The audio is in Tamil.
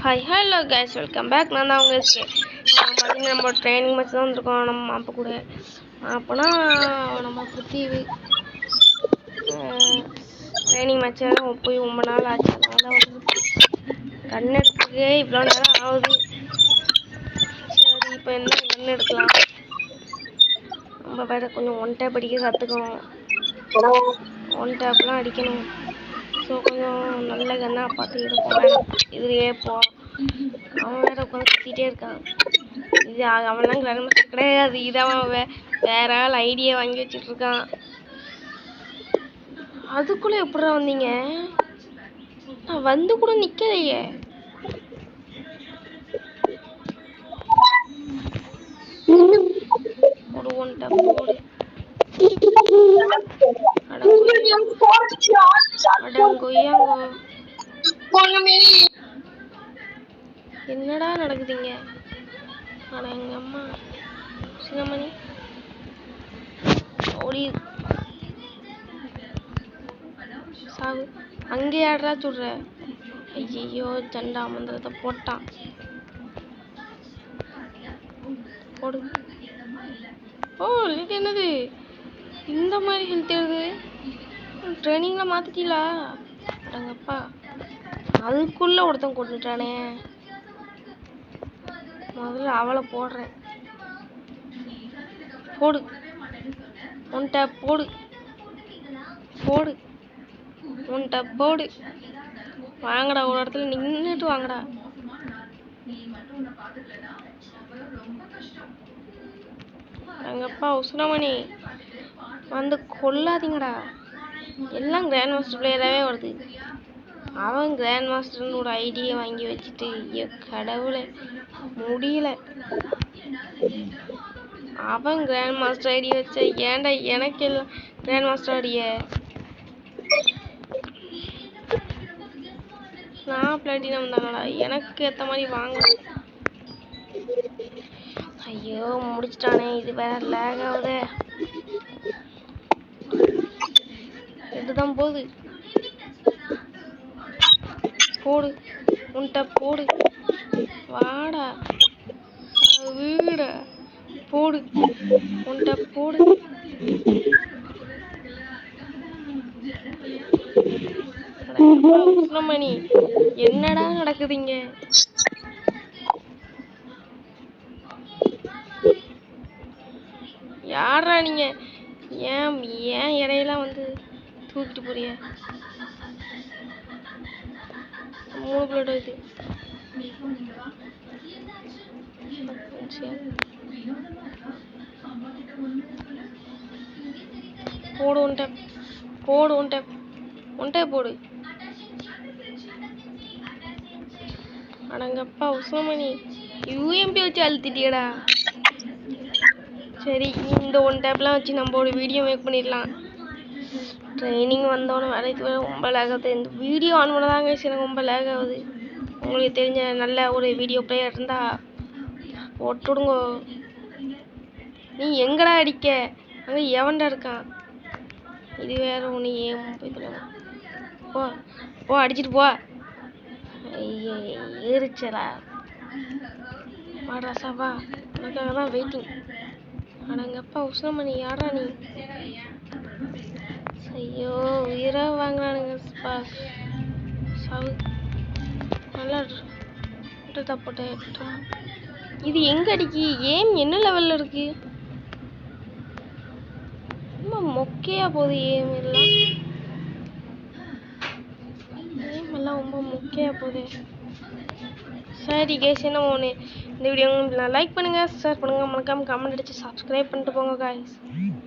Hi hello guys, welcome back. நான் தான் உங்களுக்கு பார்த்தீங்கன்னா நம்ம ட்ரைனிங் மேட்ச் தான் வந்திருக்கோம். நம்ம மாப்ப கூட அப்போனா நம்ம பிருத்திவி ட்ரைனிங் மேட்சாக போய் ரொம்ப நாள் ஆச்சு. அதனால தான் வந்துருக்கோம். கண் எடுத்துக்கே இவ்வளோ நேரம் ஆகுது. சரி, இப்போ என்ன கண் எடுக்கலாம்? நம்ம வேற கொஞ்சம் ஒன் டேப் அடிக்க கற்றுக்கணும். ஒன் டேப்லாம் அடிக்கணும். ஸோ கொஞ்சம் நல்ல கண்ணாக பார்த்து எடுப்போம். வேணாம் இதுலேயே போ. அவன் வேற உட்காந்து கத்திட்டே இருக்கான். இது அவன்லாம் கிராண்ட் மாஸ்டர் கிடையாது. இது அவன் வேற ஆள் ஐடியா வாங்கி வச்சுட்டு இருக்கான். அதுக்குள்ள எப்படிடா வந்தீங்க? நான் வந்து கூட நிக்கலையே. ஒரு ஒன் டப் போடு. அடங்கொய்யாங்கோ. என்னடா நடக்குதுங்க? ஆனா எங்க அம்மா சின்னமணி ஓடி சாகு. அங்கே யாரா சொல்ற? ஐயோ, ஜண்டா மந்திரத்தை போட்டான். போடு. ஓ, இது என்னது இந்த மாதிரி ஹெல்த் எழுது? ட்ரைனிங்ல மாத்திட்டீங்களா? அடங்கப்பா, அதுக்குள்ள ஒருத்தன் கொண்டுட்டானே. முதல்ல அவளை போடுறேன். போடு. ஒன் டேப் போடு. போடு. ஒன் டேப் போடு. வாங்கடா, ஒரு இடத்துல நின்றுட்டு வாங்கடா. எங்கப்பா உசுரமணி வந்து கொல்லாதீங்கடா. எல்லாம் கிராண்ட் மாஸ்டர் பிளேயராகவே வருது. அவன் கிராண்ட் மாஸ்டர்னு ஒரு ஐடியா வாங்கி வச்சுட்டு கடவுளை முடியல. அவன் கிராண்ட் மாஸ்டர் ஐடியா வச்ச ஏன்டா எனக்கு எல்லாம் கிராண்ட் மாஸ்டர் ஐடியா? நான் பிளாட்டினம் தானடா, எனக்கு ஏற்ற மாதிரி வாங்க. ஐயோ, முடிச்சிட்டானே. இது வேற லேக் ஆகுதே. இதுதான் போகுது. போடு. உன்ட்ட போடு. வாடா வீட போடு. உன்ட்ட போடு. உஸ்லமணி, என்னடா நடக்குதுங்க? யாரா நீங்க? ஏன் இடையெல்லாம் வந்து தூக்கிட்டு போறிய? 3 பிளேட் இது. போடு. உன்ட்ட போடு. உன்ட்ட போடு. அடங்கப்பா உஸ்லமணி, யூஎம்பி வச்சு அழுத்திட்டியடா. சரி, இந்த ஒன் டேப்லாம் வச்சு நம்ம ஒரு வீடியோ மேக் பண்ணிடலாம். ட்ரைனிங் வந்தோடனே வேலைக்கு வர ரொம்ப லேக் ஆகுது. இந்த வீடியோ ஆன் பண்ணதாங்க எனக்கு ரொம்ப லேக் ஆகுது. உங்களுக்கு தெரிஞ்ச நல்ல ஒரு வீடியோ பிளேயர் இருந்தா ஒட்டுடுங்க. நீ எங்கடா அடிக்க? அங்கே எவன்டா இருக்கான்? இது வேற ஒன்று. ஏன் போய் போ போ, அடிச்சிட்டு போ. எரிச்சலா வாடா சாவா, உனக்காக தான் வெயிட்டிங். அடங்கப்பா உஸ்லமணி, யாரா நீ? ஐயோ, உயிரை வாங்கினானுங்க. சாவு. நல்லா போட்டேன். இது எங்க அடிக்கி? ஏம் என்ன லெவல்ல இருக்கு? ரொம்ப மொக்கையா போகுது. ஏம் எல்லாம் ரொம்ப மொக்கையா போகுது. சரி கேஸ், என்ன ஒன்று இந்த வீடியோ லைக் பண்ணுங்க, ஷேர் பண்ணுங்க, மறக்காம கமெண்ட் அடிச்சு சப்ஸ்கிரைப் பண்ணிட்டு போங்க காய்ஸ்.